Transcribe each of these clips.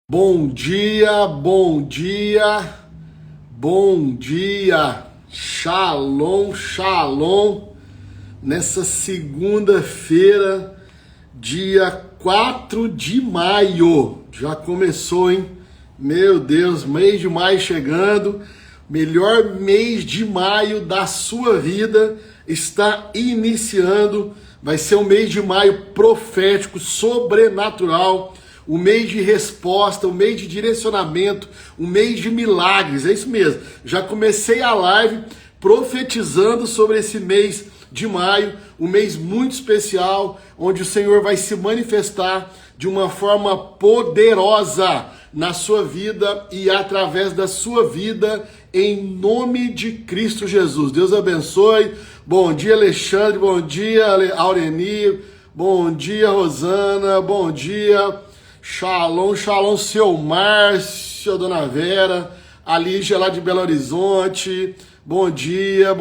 Bom dia, bom dia, bom dia, shalom, shalom, nessa segunda-feira, dia 4 de maio, já começou, hein? Meu Deus, mês de maio chegando, melhor mês de maio da sua vida está iniciando, vai ser um mês de maio profético, sobrenatural, o mês de resposta, o mês de direcionamento, o mês de milagres, é isso mesmo. Já comecei a live profetizando sobre esse mês de maio, um mês muito especial, onde o Senhor vai se manifestar de uma forma poderosa na sua vida e através da sua vida, em nome de Cristo Jesus. Deus abençoe. Bom dia, Alexandre. Bom dia, Aureni. Bom dia, Rosana. Bom dia. Shalom, shalom, seu Márcio, dona Vera, a Lígia lá de Belo Horizonte, bom dia,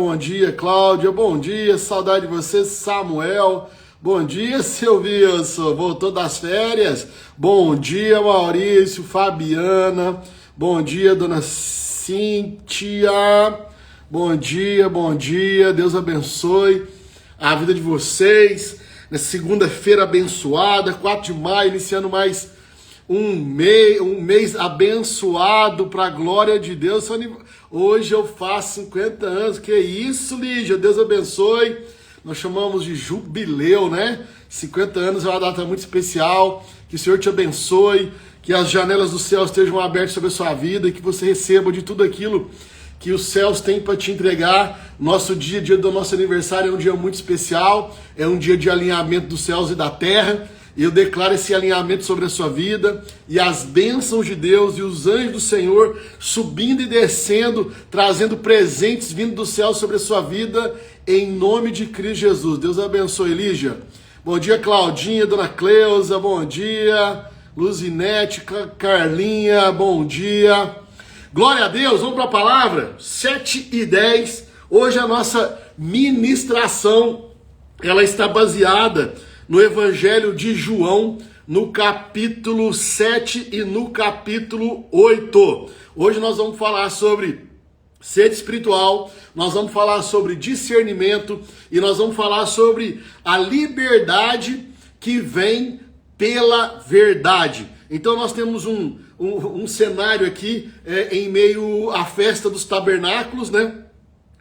Cláudia, bom dia, saudade de você, Samuel, bom dia, seu Wilson, voltou das férias, bom dia, Maurício, Fabiana, bom dia, dona Cíntia, bom dia, Deus abençoe a vida de vocês, nessa segunda-feira abençoada, 4 de maio, iniciando mais um mês abençoado para a glória de Deus. Hoje eu faço 50 anos, que isso, Lígia, Deus abençoe. Nós chamamos de jubileu, né? 50 anos é uma data muito especial, que o Senhor te abençoe, que as janelas do céu estejam abertas sobre a sua vida, e que você receba de tudo aquilo que os céus têm para te entregar. Nosso dia do nosso aniversário é um dia muito especial, é um dia de alinhamento dos céus e da terra, e eu declaro esse alinhamento sobre a sua vida, e as bênçãos de Deus e os anjos do Senhor subindo e descendo, trazendo presentes vindo do céu sobre a sua vida, em nome de Cristo Jesus. Deus abençoe, Lígia. Bom dia, Claudinha, dona Cleusa, bom dia, Luzinete, Carlinha, bom dia. Glória a Deus, vamos para a palavra, 7:10, hoje a nossa ministração, ela está baseada no Evangelho de João, no capítulo 7 e no capítulo 8. Hoje nós vamos falar sobre sede espiritual, nós vamos falar sobre discernimento e nós vamos falar sobre a liberdade que vem pela verdade. Então nós temos um cenário aqui em meio à festa dos tabernáculos, né?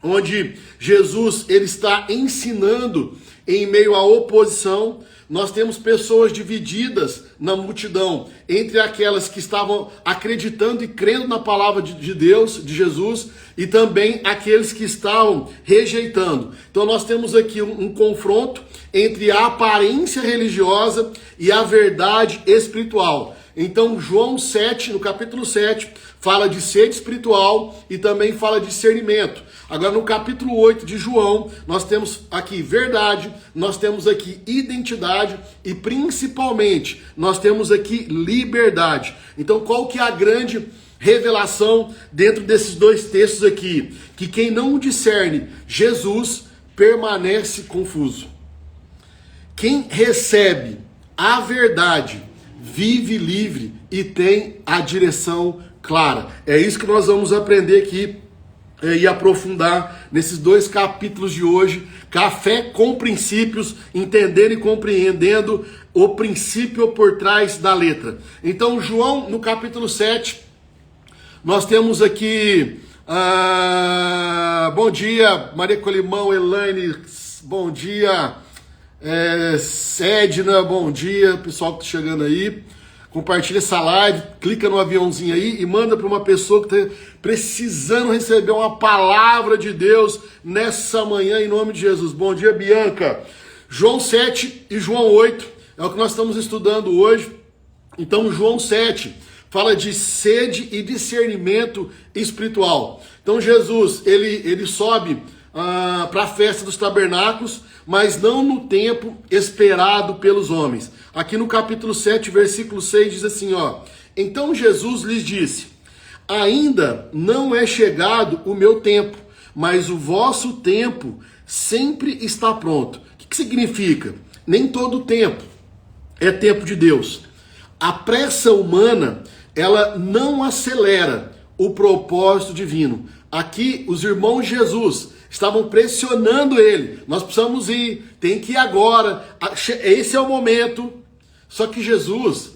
Onde Jesus ele está ensinando em meio à oposição. Nós temos pessoas divididas na multidão, entre aquelas que estavam acreditando e crendo na palavra de Deus, de Jesus, e também aqueles que estavam rejeitando. Então nós temos aqui um confronto entre a aparência religiosa e a verdade espiritual. Então João 7, no capítulo 7, fala de sede espiritual e também fala de discernimento. Agora no capítulo 8 de João, nós temos aqui verdade, nós temos aqui identidade e principalmente nós temos aqui liberdade. Então qual que é a grande revelação dentro desses dois textos aqui? Que quem não discerne Jesus permanece confuso. Quem recebe a verdade vive livre e tem a direção clara. É isso que nós vamos aprender aqui e aprofundar nesses dois capítulos de hoje. Café com princípios, entendendo e compreendendo o princípio por trás da letra. Então, João, no capítulo 7, nós temos aqui... bom dia, Maria Colimão, Elaine, bom dia... Sedna, bom dia, pessoal que está chegando aí. Compartilha essa live, clica no aviãozinho aí e manda para uma pessoa que está precisando receber uma palavra de Deus nessa manhã, em nome de Jesus. Bom dia, Bianca. João 7 e João 8 é o que nós estamos estudando hoje. Então, João 7 fala de sede e discernimento espiritual. Então, Jesus, ele sobe para a festa dos tabernáculos, mas não no tempo esperado pelos homens. Aqui no capítulo 7, versículo 6, diz assim, ó: então Jesus lhes disse, ainda não é chegado o meu tempo, mas o vosso tempo sempre está pronto. O que significa? Nem todo tempo é tempo de Deus. A pressa humana ela não acelera o propósito divino. Aqui, os irmãos de Jesus estavam pressionando ele. Nós precisamos ir, tem que ir agora, esse é o momento. Só que Jesus,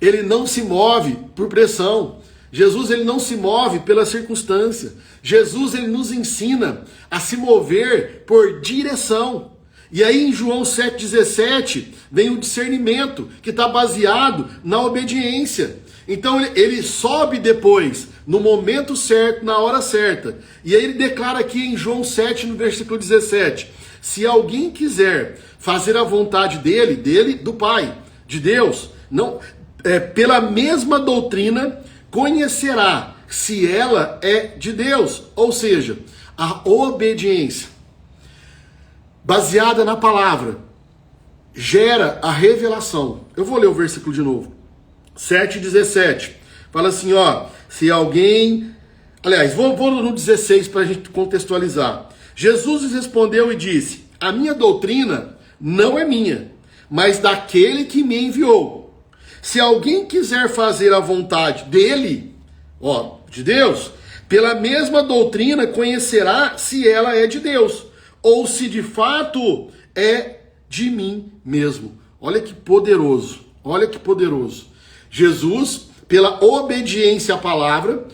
ele não se move por pressão. Jesus, ele não se move pela circunstância. Jesus, ele nos ensina a se mover por direção. E aí em João 7,17 vem o discernimento, que está baseado na obediência. Então ele sobe depois, no momento certo, na hora certa. E aí ele declara aqui em João 7, no versículo 17, se alguém quiser fazer a vontade dele, do Pai, de Deus, não, pela mesma doutrina, conhecerá se ela é de Deus. Ou seja, a obediência baseada na palavra gera a revelação. Eu vou ler o versículo de novo. 7,17. Fala assim, ó, se alguém... Aliás, vou no 16 para a gente contextualizar. Jesus lhes respondeu e disse, a minha doutrina não é minha, mas daquele que me enviou. Se alguém quiser fazer a vontade dele, ó, de Deus, pela mesma doutrina conhecerá se ela é de Deus, ou se de fato é de mim mesmo. Olha que poderoso, olha que poderoso. Jesus, pela obediência à palavra,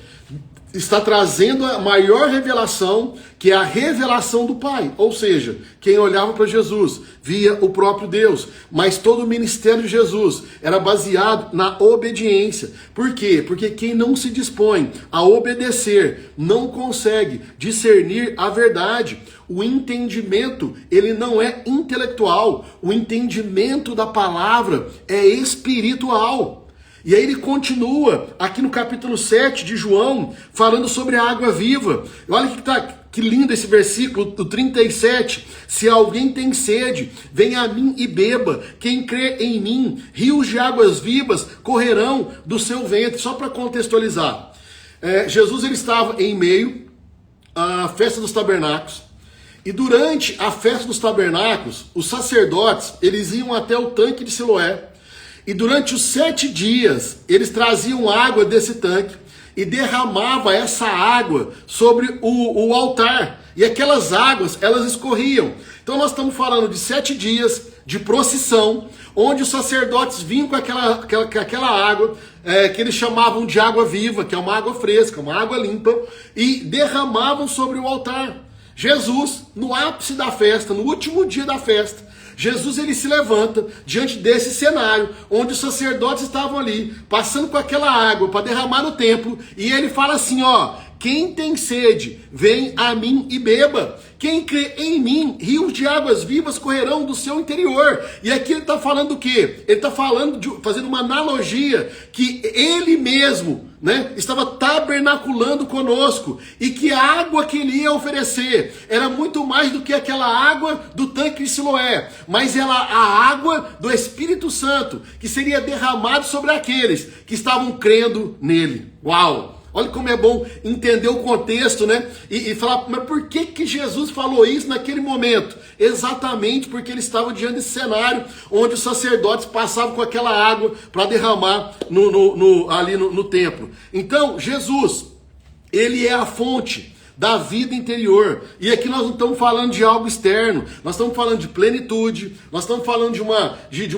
está trazendo a maior revelação, que é a revelação do Pai. Ou seja, quem olhava para Jesus via o próprio Deus. Mas todo o ministério de Jesus era baseado na obediência. Por quê? Porque quem não se dispõe a obedecer não consegue discernir a verdade. O entendimento, ele não é intelectual. O entendimento da palavra é espiritual. E aí ele continua aqui no capítulo 7 de João, falando sobre a água viva. Olha que lindo esse versículo, do 37. Se alguém tem sede, venha a mim e beba. Quem crê em mim, rios de águas vivas correrão do seu ventre. Só para contextualizar. Jesus, ele estava em meio à festa dos tabernáculos. E durante a festa dos tabernáculos, os sacerdotes, eles iam até o tanque de Siloé. E durante os 7 dias, eles traziam água desse tanque e derramavam essa água sobre o altar. E aquelas águas, elas escorriam. Então nós estamos falando de 7 dias de procissão, onde os sacerdotes vinham com aquela água, que eles chamavam de água viva, que é uma água fresca, uma água limpa, e derramavam sobre o altar. Jesus, no ápice da festa, no último dia da festa, Jesus, ele se levanta diante desse cenário, onde os sacerdotes estavam ali, passando com aquela água para derramar no templo, e ele fala assim, ó, quem tem sede, vem a mim e beba. Quem crê em mim, rios de águas vivas correrão do seu interior. E aqui ele está falando o quê? Ele está falando, fazendo uma analogia, que ele mesmo, né, estava tabernaculando conosco, e que a água que ele ia oferecer era muito mais do que aquela água do tanque de Siloé, mas ela, a água do Espírito Santo, que seria derramado sobre aqueles que estavam crendo nele. Uau! Olha como é bom entender o contexto, né? E falar, mas por que Jesus falou isso naquele momento? Exatamente porque ele estava diante desse cenário onde os sacerdotes passavam com aquela água para derramar ali no templo. Então, Jesus, ele é a fonte da vida interior. E aqui nós não estamos falando de algo externo, nós estamos falando de plenitude, nós estamos falando de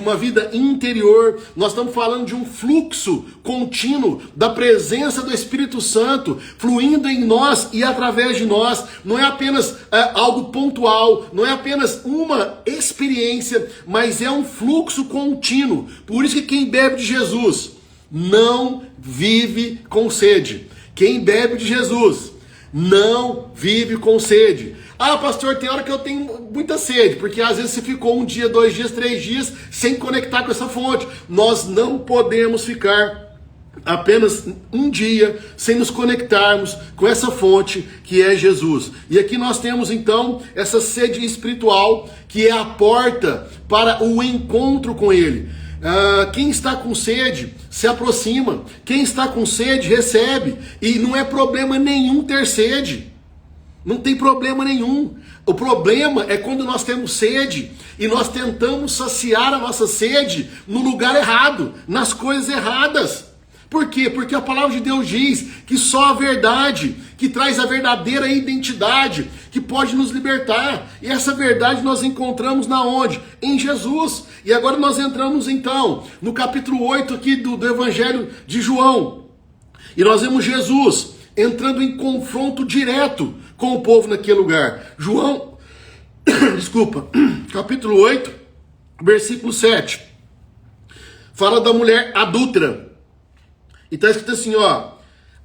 uma vida interior, nós estamos falando de um fluxo contínuo da presença do Espírito Santo fluindo em nós e através de nós. Não é apenas algo pontual, não é apenas uma experiência, mas é um fluxo contínuo. Por isso que quem bebe de Jesus não vive com sede. Quem bebe de Jesus não vive com sede. Ah, pastor, tem hora que eu tenho muita sede, porque às vezes você ficou 1 dia, 2 dias, 3 dias sem conectar com essa fonte. Nós não podemos ficar apenas 1 dia sem nos conectarmos com essa fonte que é Jesus. E aqui nós temos então essa sede espiritual, que é a porta para o encontro com Ele. Quem está com sede se aproxima, quem está com sede recebe, e não é problema nenhum ter sede, não tem problema nenhum. O problema é quando nós temos sede e nós tentamos saciar a nossa sede no lugar errado, nas coisas erradas. Por quê? Porque a palavra de Deus diz que só a verdade, que traz a verdadeira identidade, que pode nos libertar. E essa verdade nós encontramos na onde? Em Jesus. E agora nós entramos então no capítulo 8 aqui do Evangelho de João. E nós vemos Jesus entrando em confronto direto com o povo naquele lugar. João, desculpa, capítulo 8, versículo 7. Fala da mulher adúltera. E está escrito assim, ó: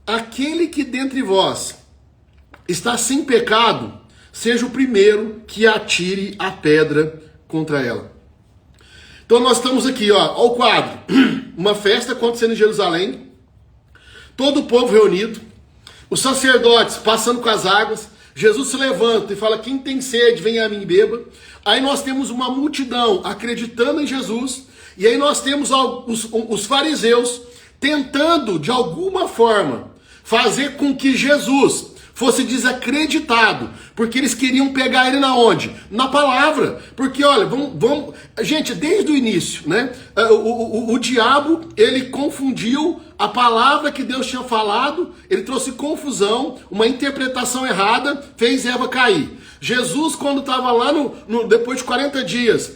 aquele que dentre vós está sem pecado, seja o primeiro que atire a pedra contra ela. Então nós estamos aqui, ó, ao quadro. Uma festa acontecendo em Jerusalém, todo o povo reunido, os sacerdotes passando com as águas, Jesus se levanta e fala: quem tem sede, venha a mim e beba. Aí nós temos uma multidão acreditando em Jesus, e aí nós temos os fariseus tentando, de alguma forma, fazer com que Jesus fosse desacreditado, porque eles queriam pegar ele na onde? Na palavra. Porque, olha, vamos gente, desde o início, né? O diabo, ele confundiu a palavra que Deus tinha falado, ele trouxe confusão, uma interpretação errada, fez Eva cair. Jesus, quando estava lá depois de 40 dias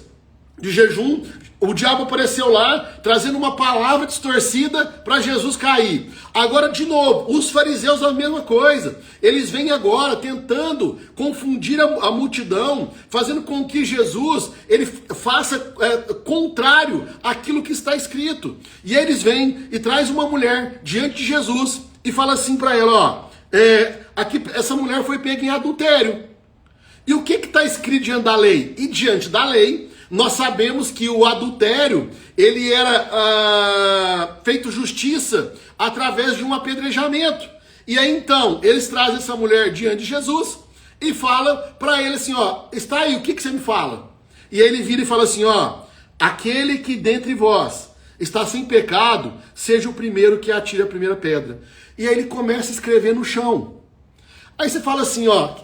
de jejum, o diabo apareceu lá, trazendo uma palavra distorcida para Jesus cair. Agora, de novo, os fariseus a mesma coisa. Eles vêm agora tentando confundir a multidão, fazendo com que Jesus ele faça contrário àquilo que está escrito. E eles vêm e traz uma mulher diante de Jesus e fala assim para ela, ó, aqui, essa mulher foi pega em adultério. E o que está escrito diante da lei? E diante da lei, nós sabemos que o adultério, ele era feito justiça através de um apedrejamento. E aí então, eles trazem essa mulher diante de Jesus e fala para ele assim, ó, está aí, o que você me fala? E aí ele vira e fala assim, ó, aquele que dentre vós está sem pecado, seja o primeiro que atire a primeira pedra. E aí ele começa a escrever no chão. Aí você fala assim, ó,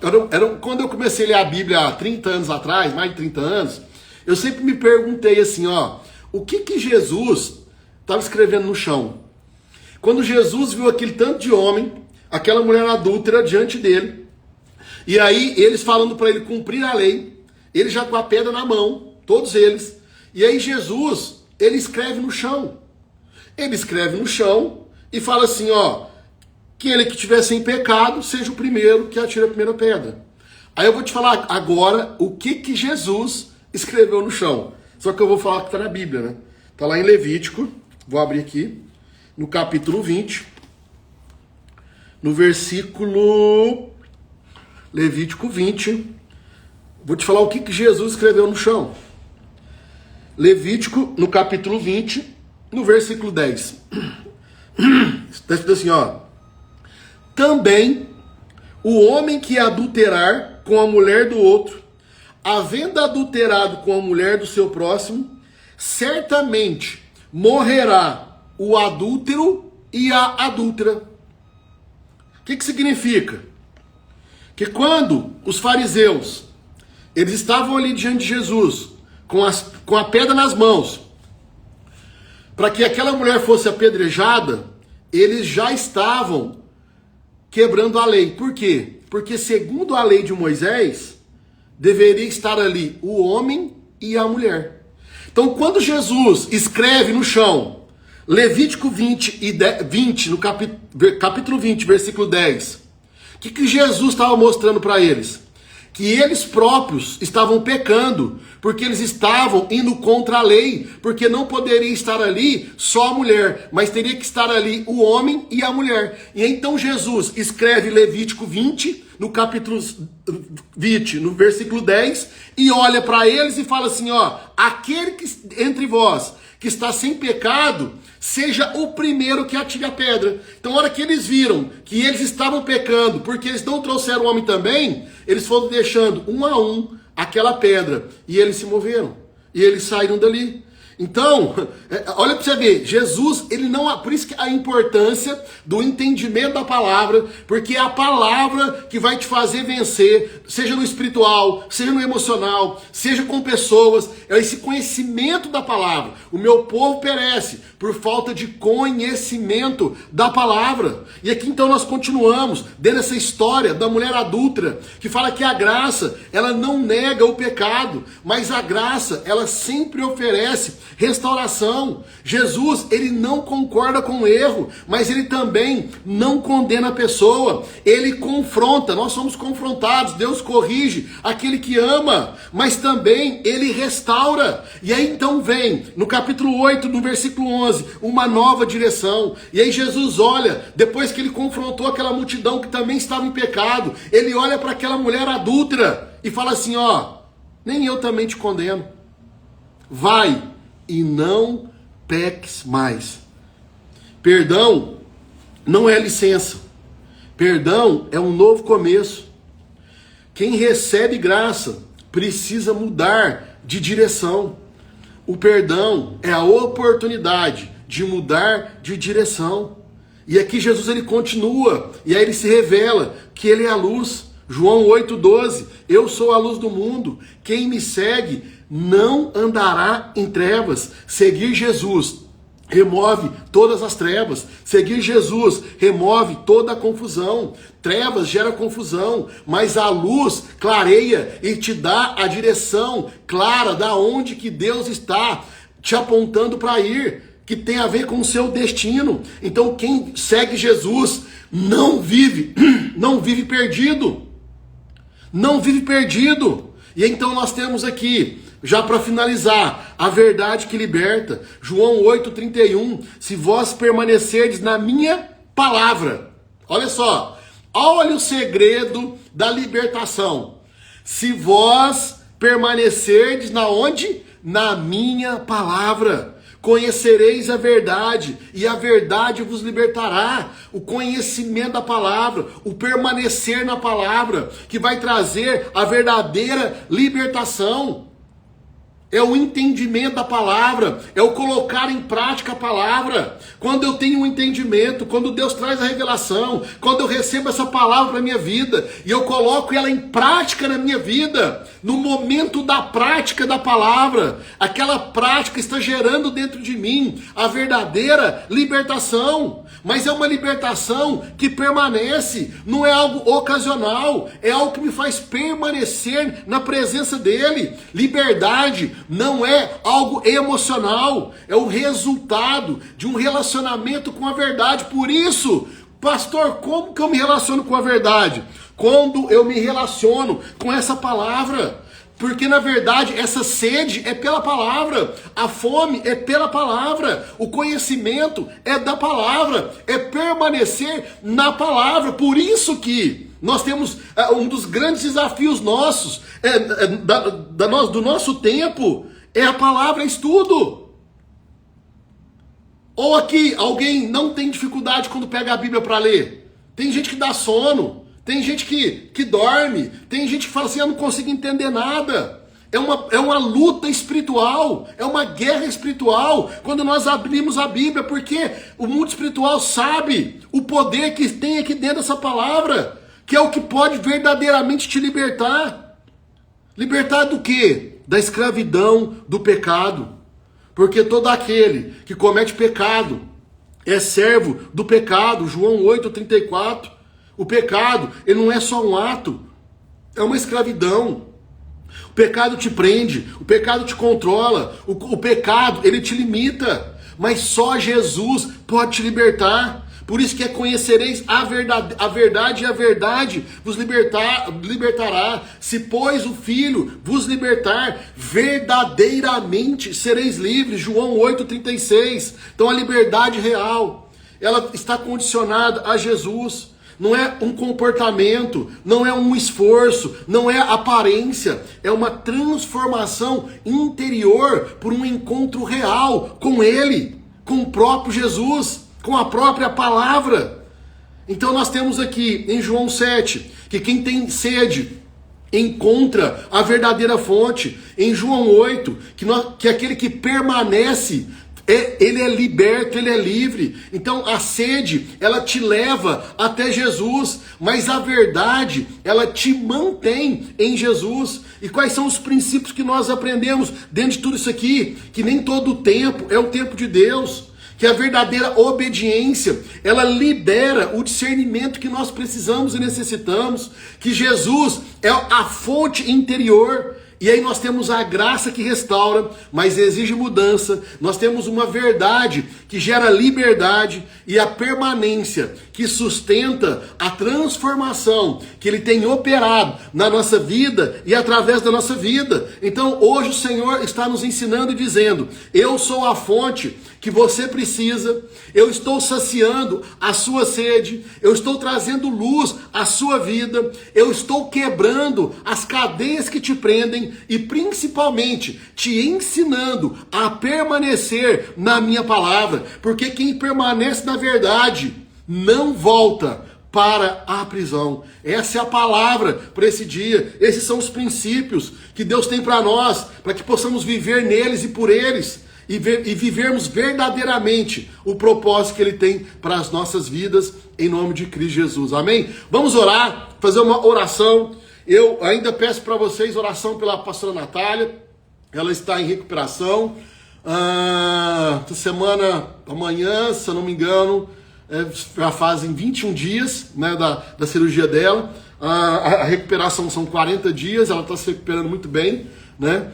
quando eu comecei a ler a Bíblia há 30 anos atrás, mais de 30 anos, eu sempre me perguntei assim, ó, o que Jesus estava escrevendo no chão? Quando Jesus viu aquele tanto de homem, aquela mulher adúltera diante dele, e aí eles falando para ele cumprir a lei, ele já com a pedra na mão, todos eles, e aí Jesus, ele escreve no chão. Ele escreve no chão e fala assim, ó, que ele que estiver sem pecado, seja o primeiro que atire a primeira pedra. Aí eu vou te falar agora o que Jesus escreveu no chão. Só que eu vou falar que está na Bíblia, né? Está lá em Levítico, vou abrir aqui, no capítulo 20, no versículo Levítico 20, vou te falar o que Jesus escreveu no chão. Levítico, no capítulo 20, no versículo 10. Está escrito assim, ó: também o homem que adulterar com a mulher do outro, havendo adulterado com a mulher do seu próximo, certamente morrerá o adúltero e a adúltera. O que significa? Que quando os fariseus, eles estavam ali diante de Jesus, com a pedra nas mãos, para que aquela mulher fosse apedrejada, eles já estavam quebrando a lei. Por quê? Porque segundo a lei de Moisés, deveria estar ali o homem e a mulher. Então, quando Jesus escreve no chão, Levítico 20 no capítulo 20, versículo 10, o que Jesus estava mostrando para eles? Que eles próprios estavam pecando, porque eles estavam indo contra a lei, porque não poderia estar ali só a mulher, mas teria que estar ali o homem e a mulher. E então Jesus escreve Levítico 20, no capítulo 20, no versículo 10, e olha para eles e fala assim, ó, aquele que entre vós que está sem pecado, seja o primeiro que atire a pedra. Então, na hora que eles viram que eles estavam pecando, porque eles não trouxeram o homem também, eles foram deixando um a um aquela pedra, e eles se moveram, e eles saíram dali. Então, olha para você ver, Jesus, ele não, por isso que a importância do entendimento da palavra, porque é a palavra que vai te fazer vencer, seja no espiritual, seja no emocional, seja com pessoas, é esse conhecimento da palavra. O meu povo perece por falta de conhecimento da palavra. E aqui então nós continuamos, dentro dessa história da mulher adúltera, que fala que a graça, ela não nega o pecado, mas a graça, ela sempre oferece restauração. Jesus, ele não concorda com o erro, mas ele também não condena a pessoa. Ele confronta, nós somos confrontados, Deus corrige aquele que ama, mas também ele restaura. E aí então vem, no capítulo 8, no versículo 11, uma nova direção. E aí Jesus olha, depois que ele confrontou aquela multidão que também estava em pecado, ele olha para aquela mulher adúltera e fala assim, ó, nem eu também te condeno. Vai e não peques mais. Perdão não é licença. Perdão é um novo começo. Quem recebe graça precisa mudar de direção. O perdão é a oportunidade de mudar de direção. E aqui Jesus ele continua, e aí ele se revela que ele é a luz. João 8,12, eu sou a luz do mundo, quem me segue não andará em trevas. Seguir Jesus remove todas as trevas. Seguir Jesus remove toda a confusão. Trevas gera confusão, mas a luz clareia e te dá a direção clara da onde que Deus está te apontando para ir, que tem a ver com o seu destino. Então quem segue Jesus não vive perdido. Não vive perdido. E então nós temos aqui, já para finalizar, a verdade que liberta. João 8,31. Se vós permanecerdes na minha palavra. Olha só. Olha o segredo da libertação. Se vós permanecerdes na onde? Na minha palavra. Conhecereis a verdade, e a verdade vos libertará. O conhecimento da palavra, o permanecer na palavra, que vai trazer a verdadeira libertação. É o entendimento da palavra, é o colocar em prática a palavra. Quando eu tenho um entendimento, quando Deus traz a revelação, quando eu recebo essa palavra para a minha vida, e eu coloco ela em prática na minha vida, no momento da prática da palavra, aquela prática está gerando dentro de mim a verdadeira libertação. Mas é uma libertação que permanece, não é algo ocasional, é algo que me faz permanecer na presença dele. Liberdade não é algo emocional, é o resultado de um relacionamento com a verdade. Por isso, pastor, como que eu me relaciono com a verdade? Quando eu me relaciono com essa palavra. Porque na verdade essa sede é pela palavra, a fome é pela palavra, o conhecimento é da palavra, é permanecer na palavra. Por isso que nós temos um dos grandes desafios nossos, do nosso tempo, é a palavra, é estudo. Ou aqui, alguém não tem dificuldade quando pega a Bíblia para ler? Tem gente que dá sono. Tem gente que dorme, tem gente que fala assim, eu não consigo entender nada. É uma luta espiritual, é uma guerra espiritual, quando nós abrimos a Bíblia, porque o mundo espiritual sabe o poder que tem aqui dentro dessa palavra, que é o que pode verdadeiramente te libertar. Libertar do quê? Da escravidão do pecado. Porque todo aquele que comete pecado é servo do pecado, João 8,34. O pecado, ele não é só um ato, é uma escravidão. O pecado te prende, o pecado te controla, o pecado, ele te limita. Mas só Jesus pode te libertar. Por isso que é conhecereis a verdade e a verdade vos libertará. Se, pois, o Filho vos libertar, verdadeiramente sereis livres. João 8,36. Então a liberdade real, ela está condicionada a Jesus. Não é um comportamento, não é um esforço, não é aparência, é uma transformação interior por um encontro real com Ele, com o próprio Jesus, com a própria palavra. Então nós temos aqui em João 7, que quem tem sede encontra a verdadeira fonte. Em João 8, que aquele que permanece, ele é liberto, ele é livre. Então a sede, ela te leva até Jesus, mas a verdade, ela te mantém em Jesus. E quais são os princípios que nós aprendemos dentro de tudo isso aqui? Que nem todo o tempo é o tempo de Deus. Que a verdadeira obediência, ela libera o discernimento que nós precisamos e necessitamos. Que Jesus é a fonte interior. E aí nós temos a graça que restaura, mas exige mudança. Nós temos uma verdade que gera liberdade e a permanência que sustenta a transformação que Ele tem operado na nossa vida e através da nossa vida. Então hoje o Senhor está nos ensinando e dizendo: eu sou a fonte que você precisa, eu estou saciando a sua sede, eu estou trazendo luz à sua vida, eu estou quebrando as cadeias que te prendem e principalmente te ensinando a permanecer na minha palavra, porque quem permanece na verdade não volta para a prisão. Essa é a palavra para esse dia. Esses são os princípios que Deus tem para nós, para que possamos viver neles e por eles. E vivermos verdadeiramente o propósito que Ele tem para as nossas vidas, em nome de Cristo Jesus. Amém? Vamos orar, fazer uma oração. Eu ainda peço para vocês oração pela pastora Natália. Ela está em recuperação. Essa semana, amanhã, se eu não me engano, já fazem 21 dias, né, da cirurgia dela. A recuperação são 40 dias, ela está se recuperando muito bem, né?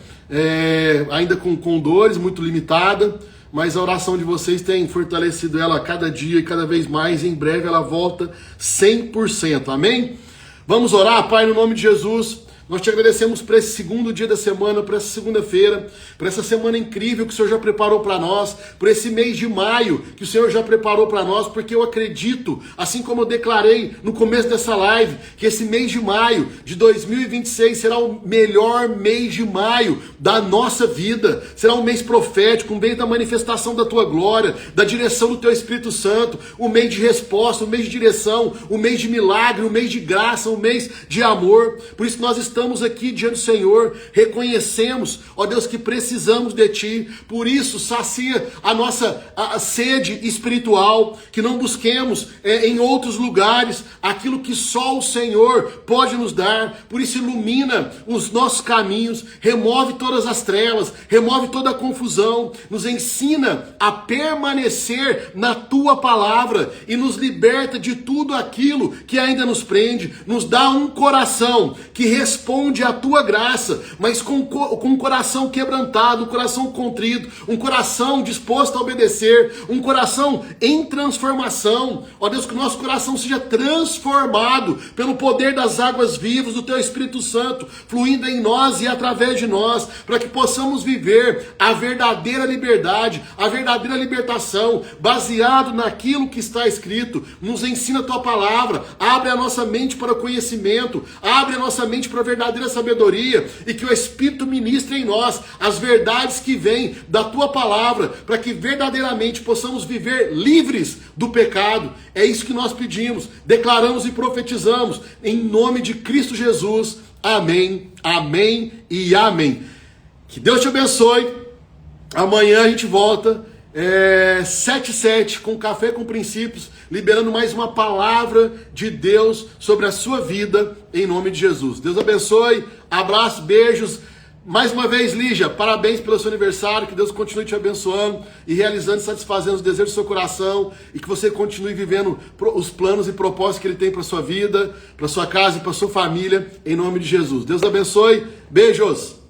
Ainda com dores, muito limitada, mas a oração de vocês tem fortalecido ela a cada dia e cada vez mais, e em breve ela volta 100%, amém? Vamos orar, Pai, no nome de Jesus. Nós te agradecemos por esse segundo dia da semana, por essa segunda-feira, por essa semana incrível que o Senhor já preparou para nós, por esse mês de maio que o Senhor já preparou para nós, porque eu acredito, assim como eu declarei no começo dessa live, que esse mês de maio de 2026 será o melhor mês de maio da nossa vida, será um mês profético, um mês da manifestação da tua glória, da direção do teu Espírito Santo, um mês de resposta, um mês de direção, um mês de milagre, um mês de graça, um mês de amor. Por isso nós estamos aqui diante do Senhor, reconhecemos, ó Deus, que precisamos de Ti, por isso sacia a nossa sede espiritual, que não busquemos em outros lugares aquilo que só o Senhor pode nos dar. Por isso ilumina os nossos caminhos, remove todas as trevas, remove toda a confusão, nos ensina a permanecer na Tua palavra e nos liberta de tudo aquilo que ainda nos prende, nos dá um coração que responde à Tua graça, mas com um coração quebrantado, um coração contrito, um coração disposto a obedecer, um coração em transformação. Ó Deus, que o nosso coração seja transformado pelo poder das águas vivas do Teu Espírito Santo, fluindo em nós e através de nós, para que possamos viver a verdadeira liberdade, a verdadeira libertação, baseado naquilo que está escrito. Nos ensina a Tua palavra, abre a nossa mente para o conhecimento, abre a nossa mente para a verdadeira sabedoria, e que o Espírito ministre em nós as verdades que vêm da Tua palavra, para que verdadeiramente possamos viver livres do pecado. É isso que nós pedimos, declaramos e profetizamos em nome de Cristo Jesus. Amém, amém e amém. Que Deus te abençoe. Amanhã a gente volta 7h07 com Café com Princípios, liberando mais uma palavra de Deus sobre a sua vida, em nome de Jesus. Deus abençoe, abraço, beijos. Mais uma vez, Lígia, parabéns pelo seu aniversário, que Deus continue te abençoando e realizando e satisfazendo os desejos do seu coração, e que você continue vivendo os planos e propósitos que Ele tem para sua vida, para sua casa e para sua família, em nome de Jesus. Deus abençoe, beijos!